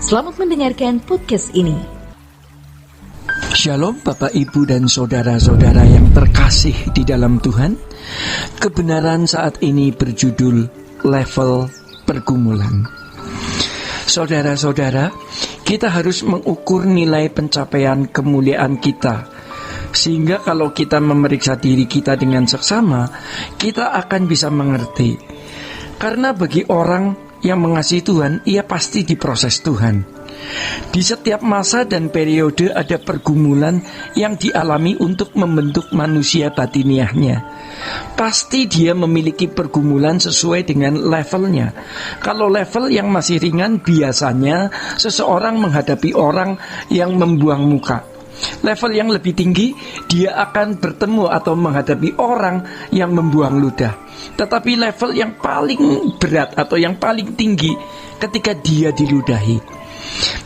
Selamat mendengarkan podcast ini. Shalom Bapak Ibu dan saudara-saudara yang terkasih di dalam Tuhan. Kebenaran saat ini berjudul level pergumulan. Saudara-saudara, kita harus mengukur nilai pencapaian kemuliaan kita, sehingga kalau kita memeriksa diri kita dengan seksama, kita akan bisa mengerti. Karena bagi orang yang mengasihi Tuhan, ia pasti diproses Tuhan. Di setiap masa dan periode ada pergumulan yang dialami untuk membentuk manusia batiniahnya. Pasti dia memiliki pergumulan sesuai dengan levelnya. Kalau level yang masih ringan, biasanya seseorang menghadapi orang yang membuang muka. Level yang lebih tinggi, dia akan bertemu atau menghadapi orang yang membuang ludah. Tetapi level yang paling berat atau yang paling tinggi, ketika dia diludahi,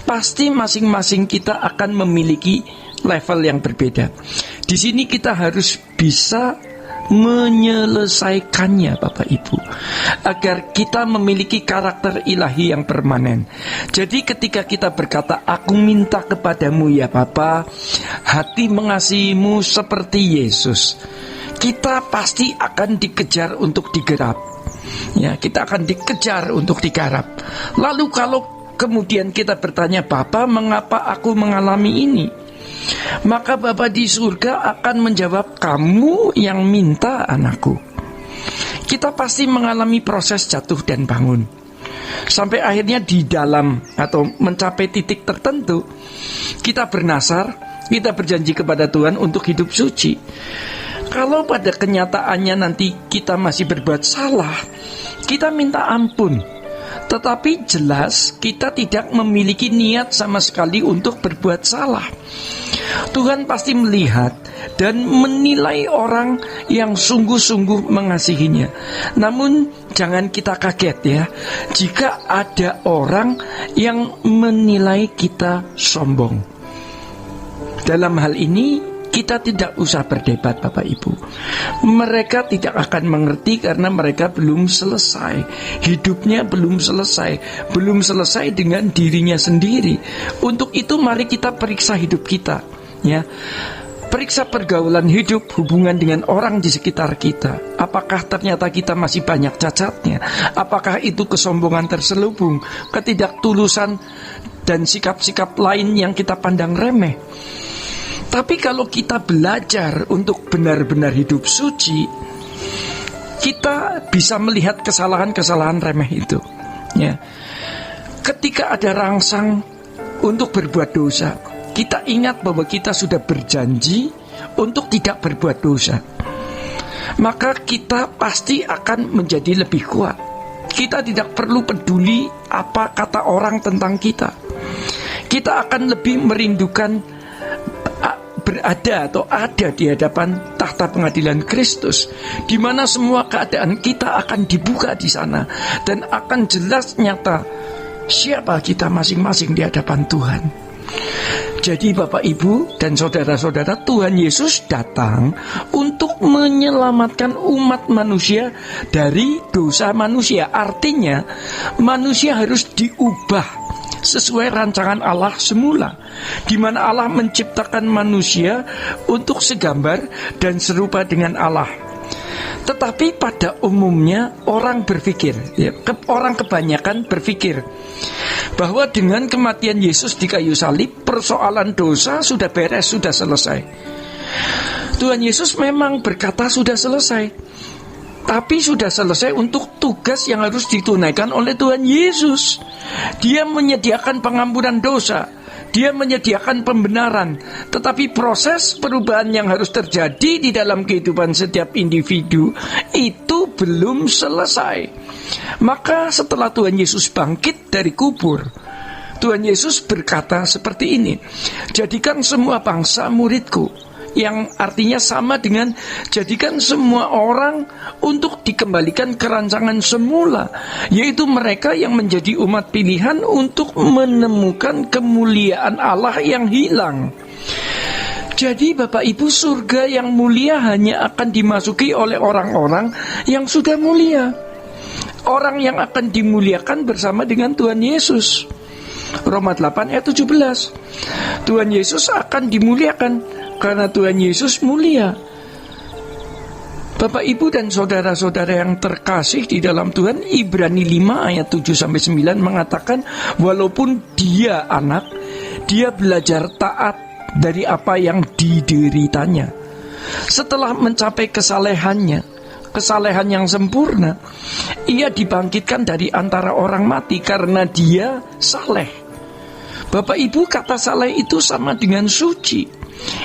pasti masing-masing kita akan memiliki level yang berbeda. Di sini kita harus bisa menyelesaikannya, Bapak Ibu, agar kita memiliki karakter ilahi yang permanen. Jadi ketika kita berkata, aku minta kepadamu ya Bapa, hati mengasihimu seperti Yesus, kita pasti akan dikejar untuk digarap. Ya, kita akan dikejar untuk digarap. Lalu kalau kemudian kita bertanya, Bapa, mengapa aku mengalami ini? Maka Bapa di surga akan menjawab, kamu yang minta anakku. Kita pasti mengalami proses jatuh dan bangun, sampai akhirnya di dalam atau mencapai titik tertentu, kita bernasar, kita berjanji kepada Tuhan untuk hidup suci. Kalau pada kenyataannya nanti kita masih berbuat salah, kita minta ampun. Tetapi jelas kita tidak memiliki niat sama sekali untuk berbuat salah. Tuhan pasti melihat dan menilai orang yang sungguh-sungguh mengasihinya. Namun jangan kita kaget ya, jika ada orang yang menilai kita sombong. Dalam hal ini kita tidak usah berdebat, Bapak Ibu. Mereka tidak akan mengerti karena mereka belum selesai. Hidupnya belum selesai dengan dirinya sendiri. Untuk itu mari kita periksa hidup kita, ya. Periksa pergaulan hidup, hubungan dengan orang di sekitar kita. Apakah ternyata kita masih banyak cacatnya? Apakah itu kesombongan terselubung, ketidaktulusan, dan sikap-sikap lain yang kita pandang remeh? Tapi kalau kita belajar untuk benar-benar hidup suci, kita bisa melihat kesalahan-kesalahan remeh itu, ya. Ketika ada rangsang untuk berbuat dosa, kita ingat bahwa kita sudah berjanji untuk tidak berbuat dosa. Maka kita pasti akan menjadi lebih kuat. Kita tidak perlu peduli apa kata orang tentang kita. Kita akan lebih merindukan berada atau ada di hadapan tahta pengadilan Kristus, di mana semua keadaan kita akan dibuka di sana dan akan jelas nyata siapa kita masing-masing di hadapan Tuhan. Jadi Bapak Ibu dan saudara-saudara, Tuhan Yesus datang untuk menyelamatkan umat manusia dari dosa manusia. Artinya manusia harus diubah sesuai rancangan Allah semula, di mana Allah menciptakan manusia untuk segambar dan serupa dengan Allah. Tetapi pada umumnya orang berpikir, ya, orang kebanyakan berpikir bahwa dengan kematian Yesus di kayu salib, persoalan dosa sudah beres, sudah selesai. Tuhan Yesus memang berkata sudah selesai, tapi sudah selesai untuk tugas yang harus ditunaikan oleh Tuhan Yesus. Dia menyediakan pengampunan dosa, Dia menyediakan pembenaran. Tetapi proses perubahan yang harus terjadi di dalam kehidupan setiap individu itu belum selesai. Maka setelah Tuhan Yesus bangkit dari kubur, Tuhan Yesus berkata seperti ini, jadikan semua bangsa muridku. Yang artinya sama dengan jadikan semua orang untuk dikembalikan ke rancangan semula, yaitu mereka yang menjadi umat pilihan untuk menemukan kemuliaan Allah yang hilang. Jadi Bapak Ibu, surga yang mulia hanya akan dimasuki oleh orang-orang yang sudah mulia, orang yang akan dimuliakan bersama dengan Tuhan Yesus. Roma 8 ayat 17. Tuhan Yesus akan dimuliakan karena Tuhan Yesus mulia. Bapak, Ibu, dan saudara-saudara yang terkasih di dalam Tuhan, Ibrani 5 ayat 7-9 mengatakan, walaupun dia anak, dia belajar taat dari apa yang dideritanya. Setelah mencapai kesalehan yang sempurna, ia dibangkitkan dari antara orang mati karena dia saleh. Bapak, Ibu, kata saleh itu sama dengan suci.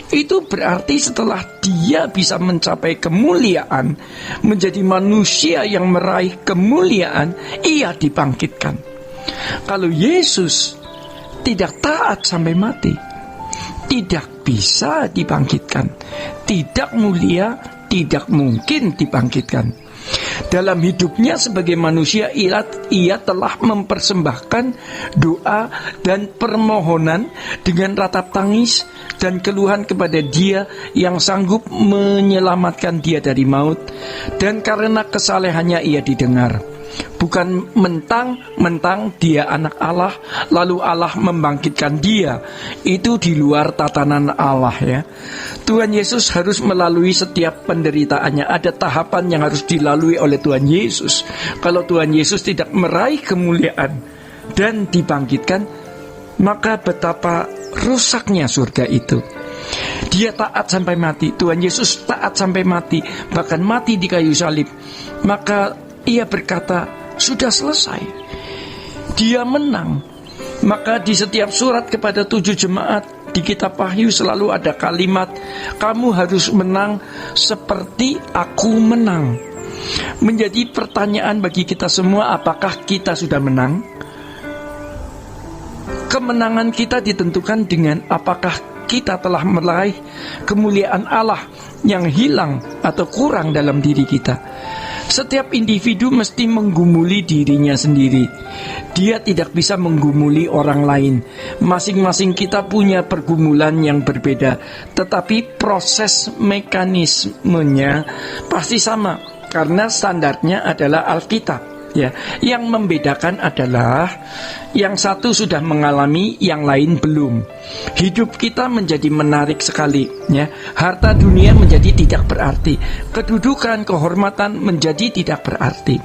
Itu berarti setelah dia bisa mencapai kemuliaan, menjadi manusia yang meraih kemuliaan, ia dibangkitkan. Kalau Yesus tidak taat sampai mati, tidak bisa dibangkitkan, tidak mulia, tidak mungkin dibangkitkan. Dalam hidupnya sebagai manusia, ia telah mempersembahkan doa dan permohonan dengan ratap tangis dan keluhan kepada Dia yang sanggup menyelamatkan dia dari maut. Dan karena kesalehannya ia didengar. Bukan mentang-mentang dia anak Allah, lalu Allah membangkitkan dia. Itu di luar tatanan Allah, ya. Tuhan Yesus harus melalui setiap penderitaannya. Ada tahapan yang harus dilalui oleh Tuhan Yesus. Kalau Tuhan Yesus tidak meraih kemuliaan dan dibangkitkan, maka betapa rusaknya surga itu. Dia taat sampai mati. Tuhan Yesus taat sampai mati, bahkan mati di kayu salib. Maka ia berkata, sudah selesai. Dia menang. Maka di setiap surat kepada 7 jemaat di kitab Wahyu selalu ada kalimat, kamu harus menang seperti aku menang. Menjadi pertanyaan bagi kita semua, apakah kita sudah menang? Kemenangan kita ditentukan dengan apakah kita telah meraih kemuliaan Allah yang hilang atau kurang dalam diri kita. Setiap individu mesti menggumuli dirinya sendiri. Dia tidak bisa menggumuli orang lain. Masing-masing kita punya pergumulan yang berbeda, tetapi proses mekanismenya pasti sama, karena standarnya adalah Alkitab. Ya, yang membedakan adalah yang satu sudah mengalami, yang lain belum. Hidup kita menjadi menarik sekali, ya. Harta dunia menjadi tidak berarti. Kedudukan, kehormatan menjadi tidak berarti.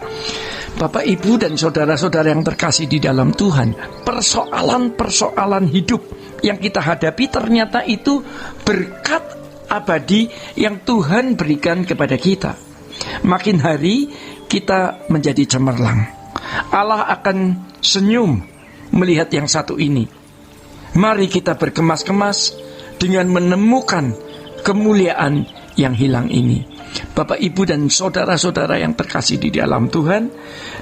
Bapak, Ibu, dan saudara-saudara yang terkasih di dalam Tuhan, persoalan-persoalan hidup yang kita hadapi ternyata itu berkat abadi yang Tuhan berikan kepada kita. Makin hari kita menjadi cemerlang. Allah akan senyum melihat yang satu ini. Mari kita berkemas-kemas dengan menemukan kemuliaan yang hilang ini. Bapak, Ibu, dan saudara-saudara yang terkasih di dalam Tuhan,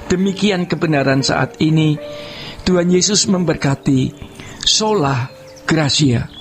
demikian kebenaran saat ini. Tuhan Yesus memberkati. Sola Gracia.